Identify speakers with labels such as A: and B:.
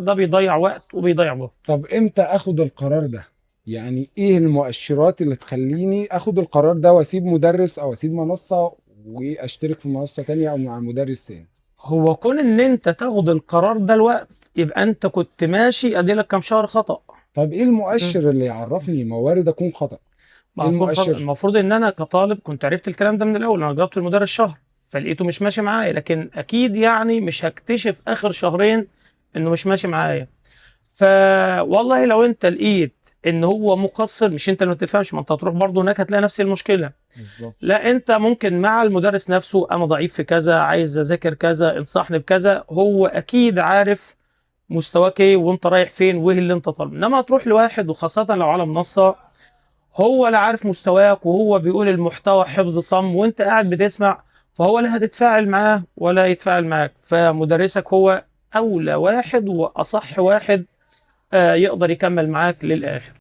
A: ده بيضيع وقت وبيضيع جهد.
B: طب امتى اخد القرار ده؟ يعني ايه المؤشرات اللي تخليني اخد القرار ده واسيب مدرس او اسيب منصة واشترك في منصة تانية او مع مدرس تاني؟
A: هو كون ان انت تاخد القرار ده الوقت، يبقى انت كنت ماشي اديلك كام شهر خطأ.
B: طب ايه
A: مم.
B: المؤشر اللي يعرفني ما وارد اكون خطأ؟
A: ما
B: ايه
A: هكون خطأ.
B: المؤشر؟
A: المفروض ان انا كطالب كنت عرفت الكلام ده من الاول. انا جربت المدرس شهر فلقيته مش ماشي معايا، لكن اكيد يعني مش هكتشف اخر شهرين انه مش ماشي معايا. فوالله لو انت لقيت ان هو مقصر، مش انت اللي ما تفهمش، ما انت هتروح برضه هناك هتلاقي نفس المشكله.
B: بالظبط.
A: لا، انت ممكن مع المدرس نفسه، انا ضعيف في كذا، عايز اذاكر كذا، انصحني بكذا. هو اكيد عارف مستواك ايه وانت رايح فين وايه اللي انت طالبه. انما تروح لواحد، وخاصه لو على منصه، هو لا عارف مستواك، وهو بيقول المحتوى حفظ صم وانت قاعد بتسمع، فهو لا هتتفاعل معاه ولا يتفاعل معاك. فمدرسك هو اولى واحد واصح واحد يقدر يكمل معاك للاخر.